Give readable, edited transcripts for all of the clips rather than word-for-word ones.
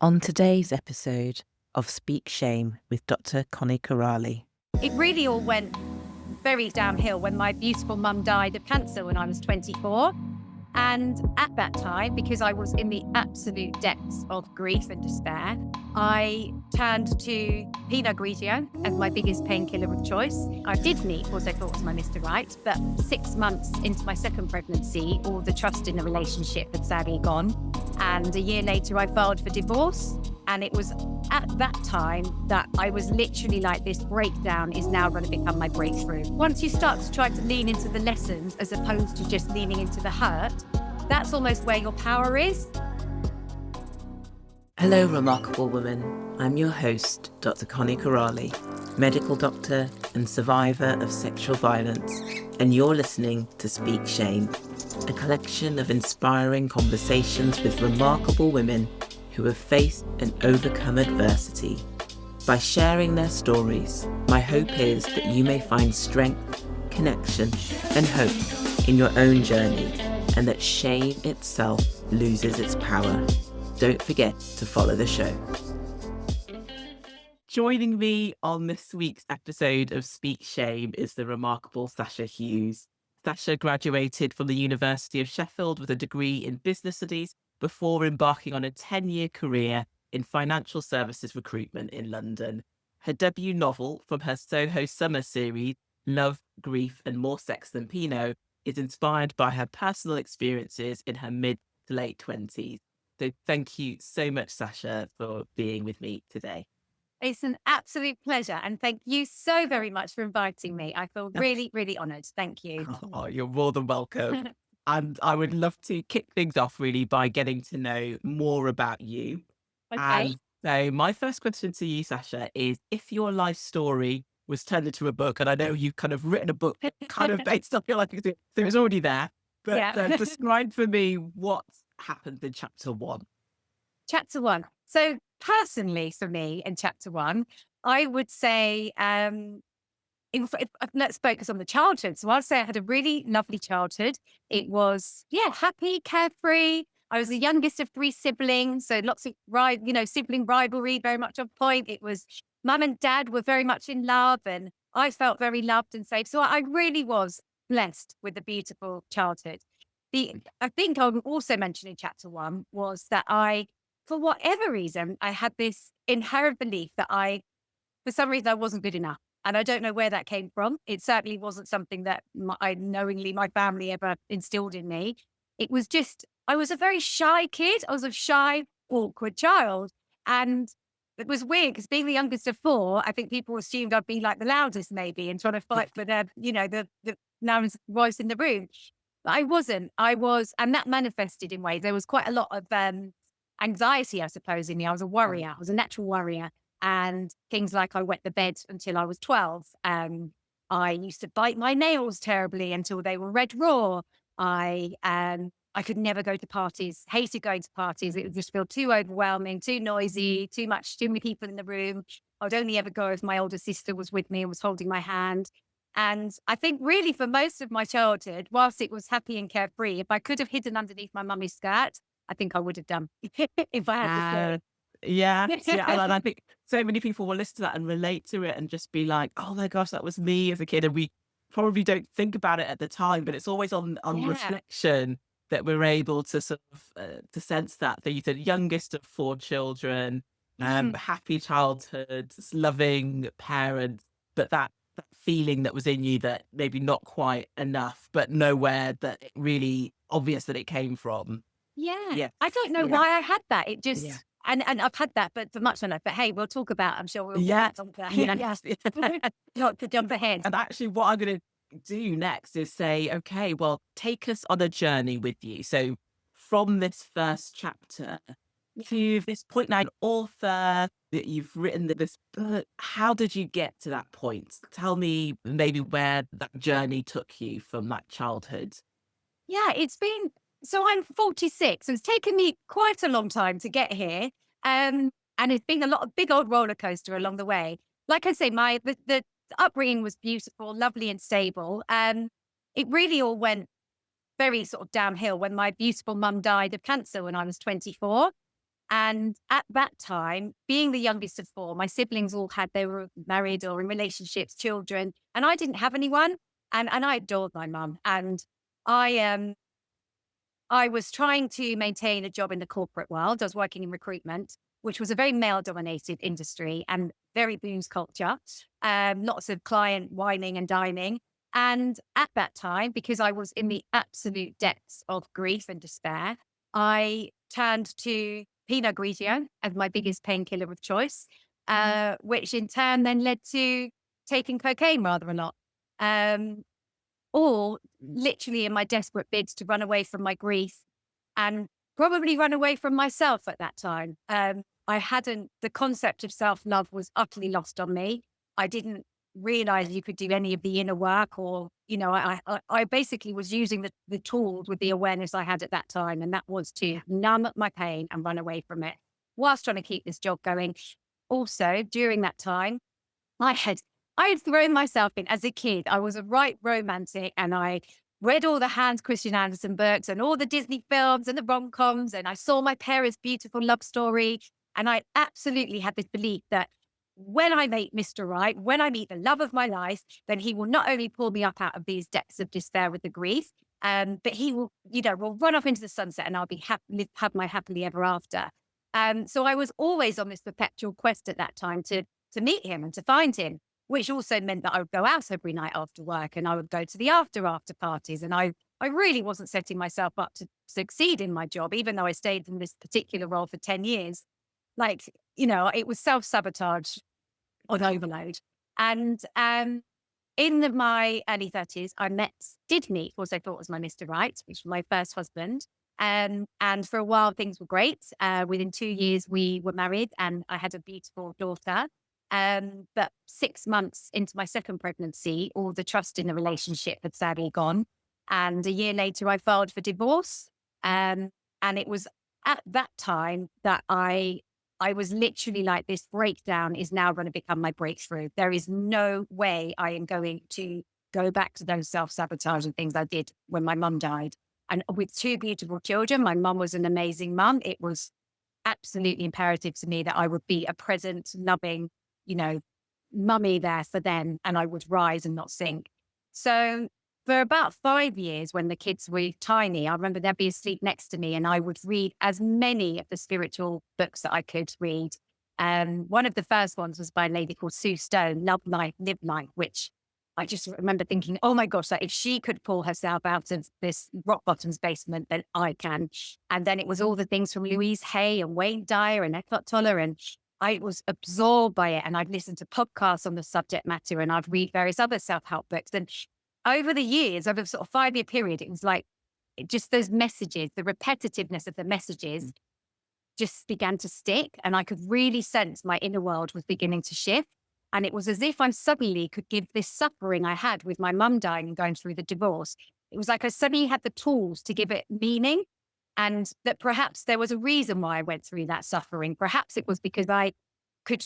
On today's episode of Speak Shame with Dr. Connie Corrali. It really all went very downhill when my beautiful mum died of cancer when I was 24. And at that time, because I was in the absolute depths of grief and despair, I turned to Pinot Grigio as my biggest painkiller of choice. I did meet what I thought was my Mr. Right, but 6 months into my second pregnancy, all the trust in the relationship had sadly gone. And a year later, I filed for divorce. And it was at that time that I was literally like, this breakdown is now going to become my breakthrough. Once you start to try to lean into the lessons as opposed to just leaning into the hurt, that's almost where your power is. Hello, remarkable woman. I'm your host, Dr. Connie Corrali, medical doctor and survivor of sexual violence, and you're listening to Speak Shame, a collection of inspiring conversations with remarkable women who have faced and overcome adversity. By sharing their stories, my hope is that you may find strength, connection, and hope in your own journey, and that shame itself loses its power. Don't forget to follow the show. Joining me on this week's episode of Speak Shame is the remarkable Sacha Hughes. Sacha graduated from the University of Sheffield with a degree in business studies before embarking on a 10-year career in financial services recruitment in London. Her debut novel from her Soho summer series, Love, Grief and More Sex Than Pinot, is inspired by her personal experiences in her mid to late 20s. So thank you so much, Sacha, for being with me today. It's an absolute pleasure. And thank you so very much for inviting me. I feel really, really honoured. Thank you. Oh, you're more than welcome. And I would love to kick things off really by getting to know more about you. Okay. And so my first question to you, Sacha, is if your life story was turned into a book, and I know you've kind of written a book kind of based on your life, so it's already there, but Yeah. describe for me what happened in chapter 1. Chapter 1. So personally for me in chapter 1, I would say, let's focus on the childhood. So I'll say I had a really lovely childhood. It was, happy, carefree. I was the youngest of 3 siblings, so lots of sibling rivalry, very much on point. It was mum and dad were very much in love, and I felt very loved and safe. So I really was blessed with a beautiful childhood. I think I'll also mention in chapter 1 was that for whatever reason, I had this inherent belief that for some reason, I wasn't good enough. And I don't know where that came from. It certainly wasn't something that my family ever instilled in me. It was just, I was a very shy kid. I was a shy, awkward child. And it was weird because being the youngest of 4, I think people assumed I'd be like the loudest maybe and trying to fight for the loudest voice in the room. But I wasn't. And that manifested in ways. There was quite a lot of anxiety, I suppose, in me. I was a worrier. I was a natural worrier. And things like I wet the bed until I was 12. I used to bite my nails terribly until they were red raw. I could never go to parties, hated going to parties. It would just feel too overwhelming, too noisy, too many people in the room. I would only ever go if my older sister was with me and was holding my hand. And I think really for most of my childhood, whilst it was happy and carefree, if I could have hidden underneath my mummy's skirt, I think I would have done if I had the skirt. Yeah. And I think so many people will listen to that and relate to it and just be like, oh my gosh, that was me as a kid. And we probably don't think about it at the time, but it's always on reflection that we're able to sort of to sense that. So you said youngest of 4 children, happy childhood, loving parents, but that feeling that was in you that maybe not quite enough, but nowhere that it really obvious that it came from. Yeah. I don't know why I had that. It just... And I've had that, but for much enough. But hey, we'll talk about. I'm sure we'll. Yes. Not to jump ahead. And actually, what I'm going to do next is say, okay, well, take us on a journey with you. So, from this first chapter to this point now, an author that you've written this book. How did you get to that point? Tell me maybe where that journey took you from that childhood. Yeah, so I'm 46, and it's taken me quite a long time to get here. And it's been a lot of big old roller coaster along the way. Like I say, the upbringing was beautiful, lovely and stable. It really all went very sort of downhill when my beautiful mum died of cancer when I was 24. And at that time, being the youngest of four, my siblings they were married or in relationships, children, and I didn't have anyone. And I adored my mum. And I I was trying to maintain a job in the corporate world. I was working in recruitment, which was a very male dominated industry and very booze culture, lots of client whining and dining. And at that time, because I was in the absolute depths of grief and despair, I turned to Pinot Grigio as my biggest painkiller of choice, which in turn then led to taking cocaine rather a lot. Um, all literally in my desperate bids to run away from my grief and probably run away from myself at that time. The concept of self love was utterly lost on me. I didn't realize you could do any of the inner work, or, I basically was using the tools with the awareness I had at that time. And that was to numb my pain and run away from it whilst trying to keep this job going. Also, during that time, I had I had thrown myself in as a kid. I was a right romantic, and I read all the Hans Christian Andersen books and all the Disney films and the rom-coms, and I saw my parents' beautiful love story. And I absolutely had this belief that when I meet Mr. Right, when I meet the love of my life, then he will not only pull me up out of these depths of despair with the grief, but he will run off into the sunset, and I'll be have my happily ever after. So I was always on this perpetual quest at that time to meet him and to find him, which also meant that I would go out every night after work, and I would go to the after parties. And I really wasn't setting myself up to succeed in my job, even though I stayed in this particular role for 10 years. It was self-sabotage on overload. And in my early 30s, did meet what I thought was my Mr. Right, which was my first husband. And for a while, things were great. Within 2 years, we were married, and I had a beautiful daughter. But 6 months into my second pregnancy, all the trust in the relationship had sadly gone. And a year later, I filed for divorce. And it was at that time that I was literally like, this breakdown is now going to become my breakthrough. There is no way I am going to go back to those self-sabotaging things I did when my mum died. And with two beautiful children, my mum was an amazing mum. It was absolutely imperative to me that I would be a present, loving, mummy there for them, and I would rise and not sink. So for about 5 years, when the kids were tiny, I remember they'd be asleep next to me, and I would read as many of the spiritual books that I could read. One of the first ones was by a lady called Sue Stone, Love Life, Live Life, which I just remember thinking, oh my gosh, like if she could pull herself out of this rock bottom's basement, then I can. And then it was all the things from Louise Hay and Wayne Dyer and Eckhart Tolle, and I was absorbed by it. And I'd listen to podcasts on the subject matter, and I'd read various other self-help books. And over the years, over a sort of 5-year period, it was like just those messages, the repetitiveness of the messages just began to stick. And I could really sense my inner world was beginning to shift. And it was as if I suddenly could give this suffering I had with my mum dying and going through the divorce. It was like I suddenly had the tools to give it meaning, and that perhaps there was a reason why I went through that suffering. Perhaps it was because I could,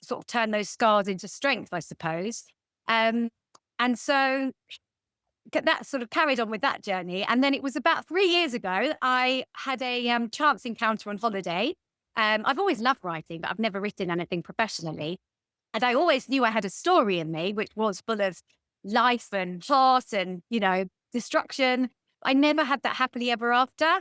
sort of turn those scars into strength, I suppose. And so that sort of carried on with that journey. And then it was about 3 years ago, I had a chance encounter on holiday. I've always loved writing, but I've never written anything professionally. And I always knew I had a story in me, which was full of life and heart and, destruction. I never had that happily ever after.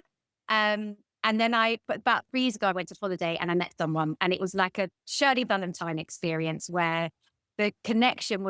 And then but about 3 years ago, I went to holiday and I met someone, and it was like a Shirley Valentine experience where the connection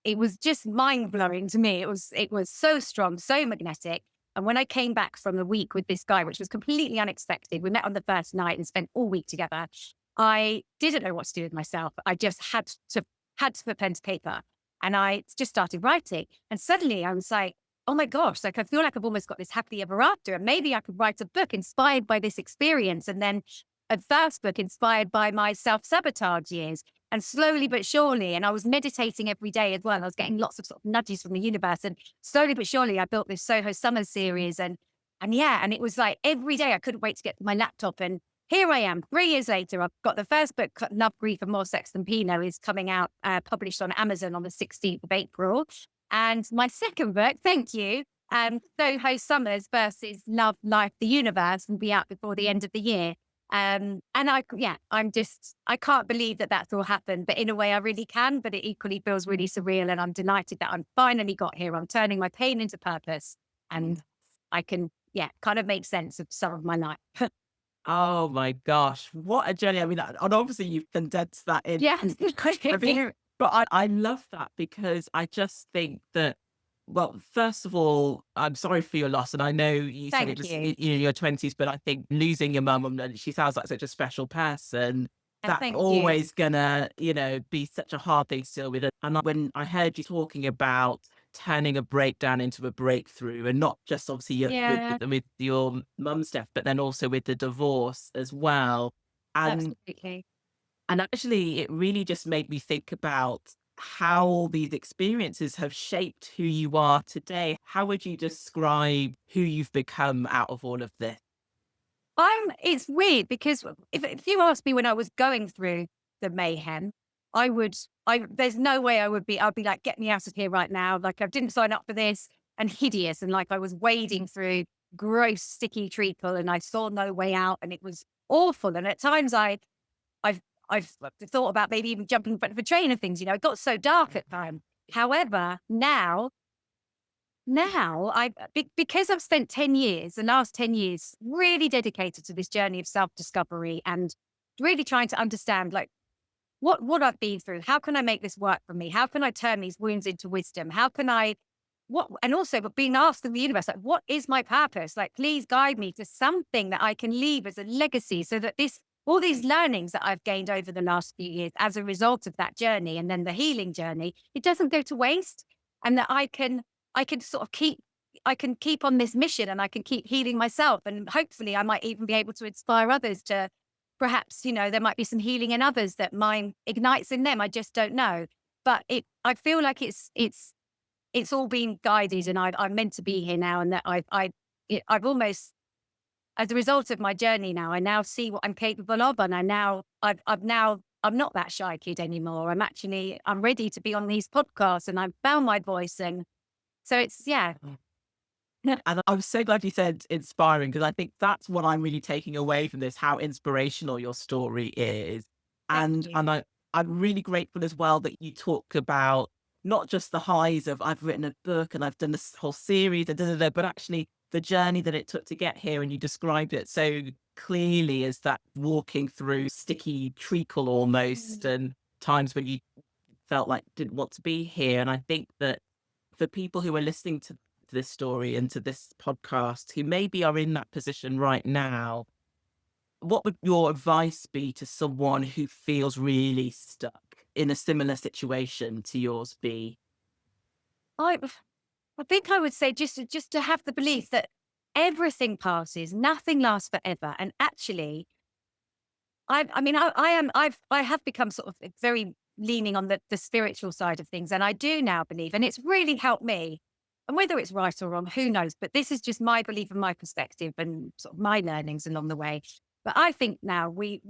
it was just mind blowing to me. It was so strong, so magnetic. And when I came back from the week with this guy, which was completely unexpected, we met on the first night and spent all week together. I didn't know what to do with myself. I just had to put pen to paper, and I just started writing. And suddenly I was like, oh my gosh, like I feel like I've almost got this happily ever after, and maybe I could write a book inspired by this experience, and then a first book inspired by my self-sabotage years. And slowly but surely, and I was meditating every day as well. I was getting lots of sort of nudges from the universe, and slowly but surely I built this Soho Summer series, and it was like every day I couldn't wait to get to my laptop. And here I am, 3 years later. I've got the first book, Love, Grief, and More Sex Than Pinot, is coming out, published on Amazon on the 16th of April. And my second book, thank you, Soho Summers versus Love, Life, the Universe, will be out before the end of the year. And I can't believe that that's all happened, but in a way I really can, but it equally feels really surreal. And I'm delighted that I'm finally got here. I'm turning my pain into purpose and I can, kind of make sense of some of my life. Oh my gosh, what a journey. I mean, and obviously you've condensed that in. Yeah. I mean, but I love that because I just think that, well, first of all, I'm sorry for your loss. And I know you said it Thank was you. in your 20s, but I think losing your mum, and she sounds like such a special person. That's Thank you. always gonna, be such a hard thing to deal with. And when I heard you talking about turning a breakdown into a breakthrough, and not just obviously Yeah, with your mum's death, but then also with the divorce as well. And absolutely. actually, it really just made me think about how all these experiences have shaped who you are today. How would you describe who you've become out of all of this? It's weird because if you asked me when I was going through the mayhem, there's no way I'd be like, get me out of here right now. Like I didn't sign up for this and hideous. And like I was wading through gross, sticky treacle and I saw no way out and it was awful. And at times I've, I've thought about maybe even jumping in front of a train and things, it got so dark at times. However, now, because I've spent 10 years, the last 10 years, really dedicated to this journey of self-discovery and really trying to understand like what I've been through. How can I make this work for me? How can I turn these wounds into wisdom? How can I and also but being asked in the universe, like, what is my purpose? Like, please guide me to something that I can leave as a legacy so that all these learnings that I've gained over the last few years as a result of that journey and then the healing journey, it doesn't go to waste. And that I can sort of I can keep on this mission and I can keep healing myself. And hopefully I might even be able to inspire others to perhaps, there might be some healing in others that mine ignites in them. I just don't know. But I feel like it's all been guided and I'm meant to be here now. And that I've almost, as a result of my journey now, I now see what I'm capable of. And I'm not that shy kid anymore. I'm ready to be on these podcasts and I've found my voice. And so yeah. And I'm so glad you said inspiring, because I think that's what I'm really taking away from this, how inspirational your story is. Thank And you. I'm really grateful as well that you talk about not just the highs of I've written a book and I've done this whole series and but actually the journey that it took to get here. And you described it so clearly as that walking through sticky treacle almost, Mm. and times when you felt like didn't want to be here. And I think that for people who are listening to this story and to this podcast who maybe are in that position right now, what would your advice be to someone who feels really stuck in a similar situation to yours be? I I think I would say just to have the belief that everything passes, nothing lasts forever. And actually, I mean, I have become sort of very leaning on the spiritual side of things. And I do now believe, and it's really helped me. And whether it's right or wrong, who knows? But this is just my belief and my perspective and sort of my learnings along the way. But I think now we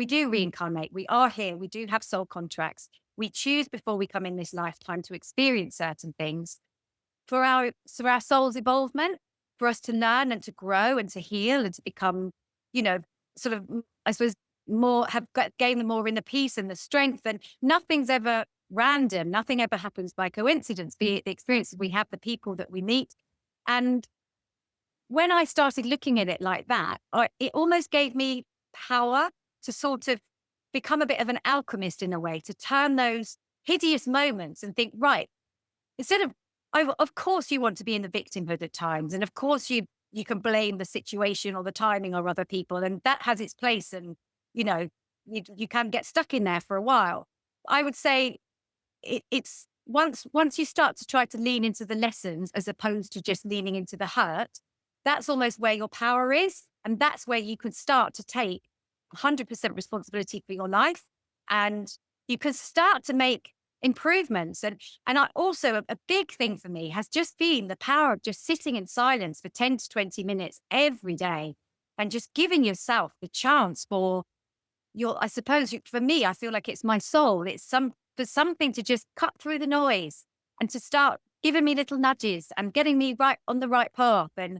do reincarnate. We are here. We do have soul contracts. We choose before we come in this lifetime to experience certain things for our soul's involvement, for us to learn and to grow and to heal and to become, you know, sort of, I suppose, gain the more inner peace and the strength. And nothing's ever random. Nothing ever happens by coincidence, be it the experiences we have, the people that we meet. And when I started looking at it like that, it almost gave me power to sort of become a bit of an alchemist in a way, to turn those hideous moments and think, right, instead of, of course, you want to be in the victimhood at times, and of course, you can blame the situation or the timing or other people, and that has its place. And you know, you can get stuck in there for a while. I would say it's once you start to try to lean into the lessons as opposed to just leaning into the hurt. That's almost where your power is, and that's where you can start to take 100% responsibility for your life, and you can start to make improvements. And I also a big thing for me has just been the power of just sitting in silence for 10 to 20 minutes every day and just giving yourself the chance for I suppose for me, I feel like it's my soul. For something to just cut through the noise and to start giving me little nudges and getting me right on the right path. And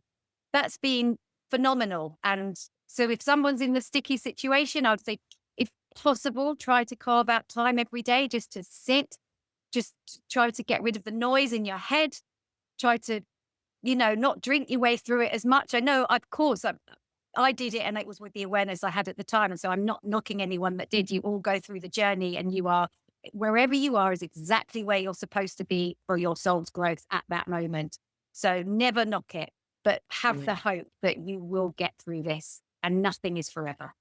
that's been phenomenal. And So if someone's in the sticky situation, I would say, if possible, try to carve out time every day just to sit, just try to get rid of the noise in your head, try to, not drink your way through it as much. I know, of course, I did it and it was with the awareness I had at the time. And so I'm not knocking anyone that did. You all go through the journey and you are, wherever you are is exactly where you're supposed to be for your soul's growth at that moment. So never knock it, but have the hope that you will get through this and nothing is forever.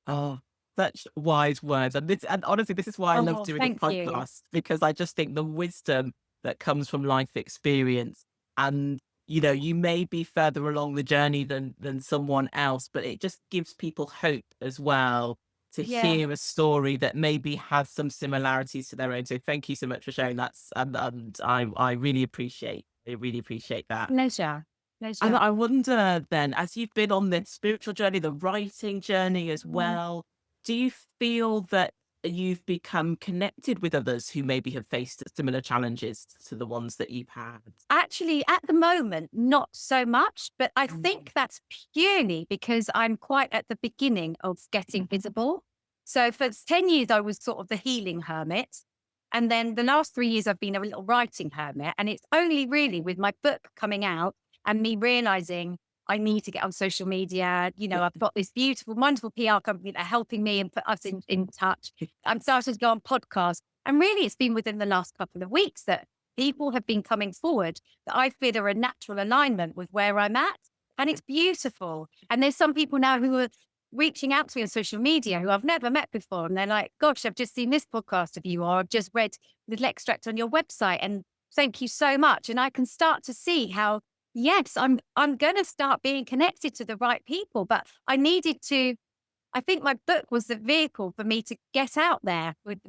Oh, such wise words. And honestly, this is why I love doing a Thank you. podcast, because I just think the wisdom that comes from life experience, and you may be further along the journey than someone else, but it just gives people hope as well to Yeah. hear a story that maybe has some similarities to their own. So thank you so much for sharing that. And I really appreciate that. Pleasure. And Pleasure. I wonder then, as you've been on this spiritual journey, the writing journey as well, do you feel that you've become connected with others who maybe have faced similar challenges to the ones that you've had? Actually, at the moment, not so much, but I think that's purely because I'm quite at the beginning of getting visible. So for 10 years, I was sort of the healing hermit. And then the last 3 years, I've been a little writing hermit. And it's only really with my book coming out and me realizing I need to get on social media. I've got this beautiful, wonderful PR company that are helping me and put us in touch. I'm starting to go on podcasts. And really, it's been within the last couple of weeks that people have been coming forward that I feel are a natural alignment with where I'm at. And it's beautiful. And there's some people now who are reaching out to me on social media who I've never met before. And they're like, gosh, I've just seen this podcast of you, or I've just read a little extract on your website. And thank you so much. And I can start to see how, yes, I'm going to start being connected to the right people. But I think my book was the vehicle for me to get out there with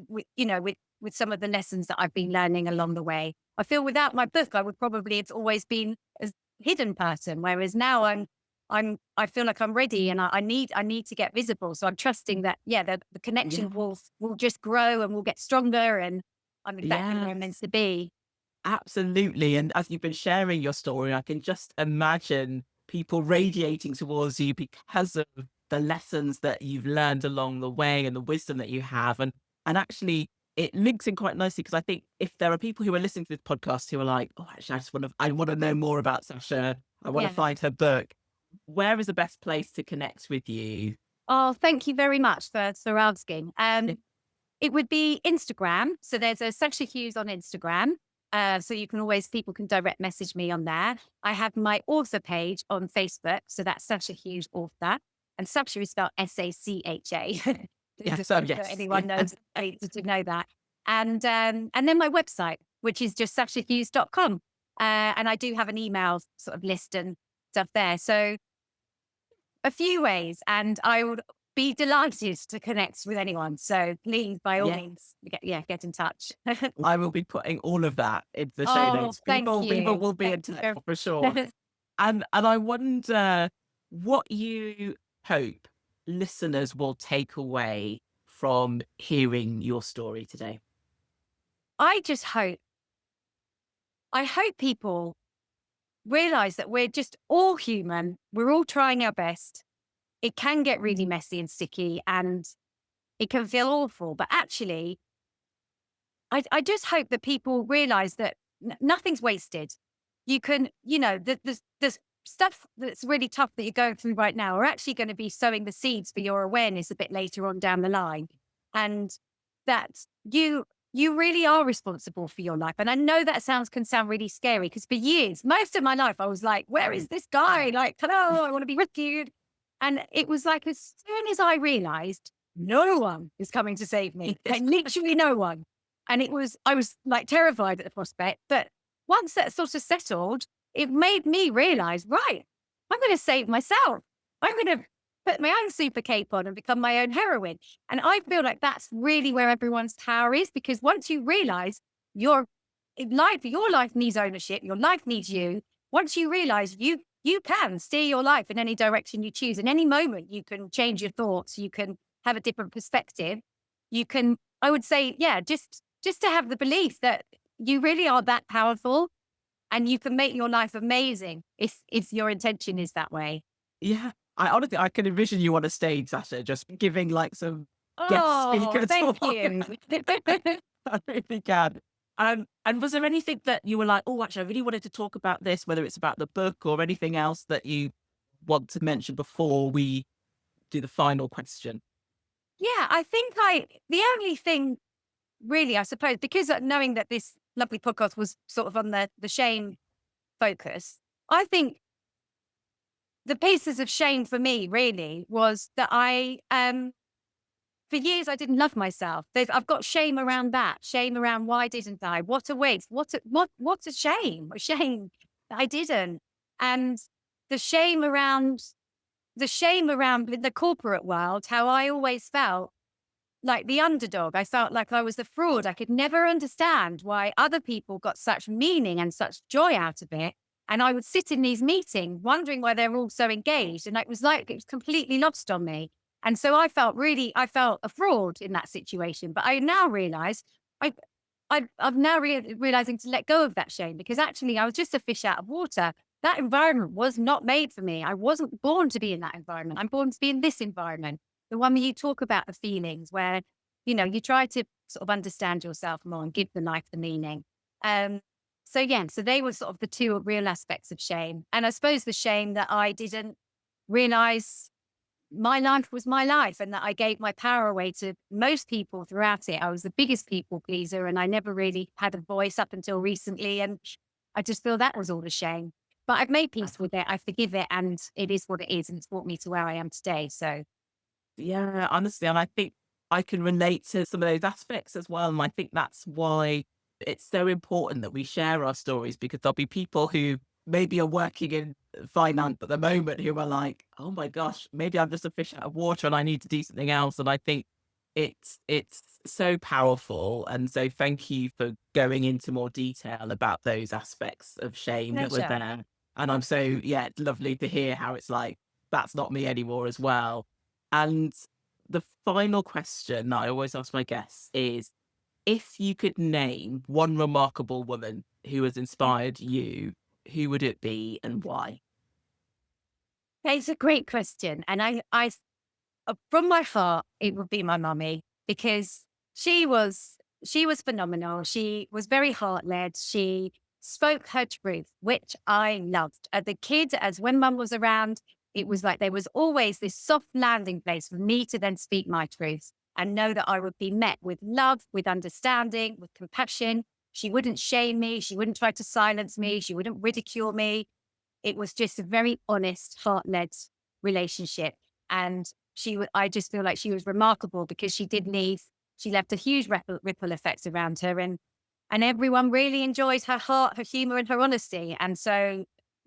some of the lessons that I've been learning along the way. I feel without my book, I would probably have always been a hidden person. Whereas now I feel like I'm ready and I need to get visible. So I'm trusting that, the connection will just grow and will get stronger, and I'm exactly where I'm meant to be. Absolutely. And as you've been sharing your story, I can just imagine people radiating towards you because of the lessons that you've learned along the way and the wisdom that you have. And actually, it links in quite nicely, because I think if there are people who are listening to this podcast who are like, oh, actually, I want to know more about Sacha, I want to find her book, where is the best place to connect with you? Oh, thank you very much for asking. It would be Instagram. So there's a Sacha Hughes on Instagram. So people can direct message me on there. I have my author page on Facebook. So that's Sacha Hughes author. And Sacha is spelled Sacha. Yes, So anyone knows to know that. And then my website, which is just sachahughes.com. And I do have an email sort of list and stuff there. So a few ways, and I would be delighted to connect with anyone. So please, by all means, get in touch. I will be putting all of that into the show notes. People will be in touch for sure. And I wonder what you hope listeners will take away from hearing your story today. I hope people realize that we're just all human. We're all trying our best. It can get really messy and sticky and it can feel awful. But actually, I just hope that people realize that nothing's wasted. You can, the stuff that's really tough that you're going through right now are actually going to be sowing the seeds for your awareness a bit later on down the line. And that you really are responsible for your life. And I know that can sound really scary, because for years, most of my life, I was like, where is this guy? Like, hello, I want to be rescued. And it was like, as soon as I realized no one is coming to save me, like, literally no one. And I was like terrified at the prospect. But once that sort of settled, it made me realize, right, I'm going to save myself. I'm going to put my own super cape on and become my own heroine. And I feel like that's really where everyone's power is, because once you realize your life needs ownership, your life needs you. Once you realize you can steer your life in any direction you choose. In any moment, you can change your thoughts. You can have a different perspective. You can, I would say, just to have the belief that you really are that powerful and you can make your life amazing if your intention is that way. Yeah, I can envision you on a stage, Sacha, just giving like some guest speaker thank talk. you. I really can. And was there anything that you were like, oh, actually, I really wanted to talk about this, whether it's about the book or anything else that you want to mention before we do the final question? Yeah, I think the only thing really, I suppose, because knowing that this lovely podcast was sort of on the shame focus, I think the pieces of shame for me really was that for years I didn't love myself. I've got shame around that, shame around why didn't I? What a waste. What's a shame? A shame that I didn't. And the shame around the corporate world, how I always felt like the underdog. I felt like I was the fraud. I could never understand why other people got such meaning and such joy out of it. And I would sit in these meetings wondering why they're all so engaged. And it was completely lost on me. And so I felt a fraud in that situation. But I now realize I'm now realizing to let go of that shame, because actually I was just a fish out of water. That environment was not made for me. I wasn't born to be in that environment. I'm born to be in this environment. The one where you talk about the feelings, where, you try to sort of understand yourself more and give the life the meaning. So they were sort of the two real aspects of shame. And I suppose the shame that I didn't realize my life was my life and that I gave my power away to most people throughout it. I was the biggest people pleaser and I never really had a voice up until recently. And I just feel that was all a shame. But I've made peace with it. I forgive it, and it is what it is. And it's brought me to where I am today. So Yeah, honestly, and I think I can relate to some of those aspects as well. And I think that's why it's so important that we share our stories, because there'll be people who maybe are working in finance at the moment who are like, oh my gosh, maybe I'm just a fish out of water and I need to do something else. And I think it's so powerful. And so thank you for going into more detail about those aspects of shame that were pleasure. there. And I'm so, yeah, it's lovely to hear how it's like, that's not me anymore as well. And the final question that I always ask my guests is, if you could name one remarkable woman who has inspired you, who would it be and why? It's a great question. And from my heart, it would be my mummy, because she was phenomenal. She was very heart led. She spoke her truth, which I loved. As a kid, as when mum was around, it was like there was always this soft landing place for me to then speak my truth and know that I would be met with love, with understanding, with compassion. She wouldn't shame me. She wouldn't try to silence me. She wouldn't ridicule me. It was just a very honest, heart-led relationship. And I just feel like she was remarkable because she did leave. She left a huge ripple effect around her, and everyone really enjoyed her heart, her humor, and her honesty. And so,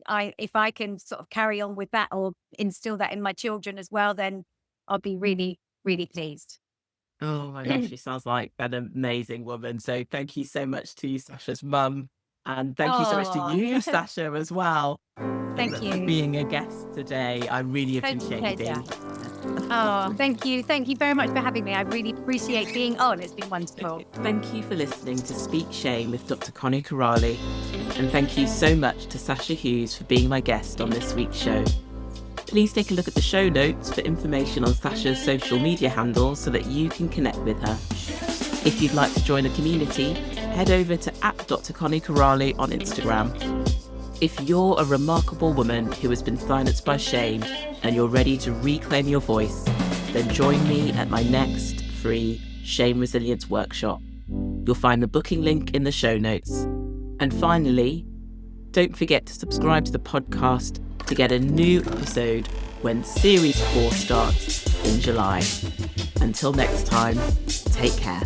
if I can sort of carry on with that or instill that in my children as well, then I'll be really, really pleased. Oh my gosh, she sounds like an amazing woman. So thank you so much to Sasha's mum. And thank you so much to Oh, you, Sasha, as well, thank for you. being a guest today. I really Total appreciate pleasure. it. Oh, thank you. Thank you very much for having me. I really appreciate being on. It's been wonderful. Thank you for listening to Speak Shame with Dr. Connie Corrali. And thank you so much to Sacha Hughes for being my guest on this week's show. Please take a look at the show notes for information on Sasha's social media handles so that you can connect with her. If you'd like to join the community, head over to @Dr. Connie Corrali on Instagram. If you're a remarkable woman who has been silenced by shame and you're ready to reclaim your voice, then join me at my next free Shame Resilience workshop. You'll find the booking link in the show notes. And finally, don't forget to subscribe to the podcast to get a new episode when Series 4 starts in July. Until next time, take care.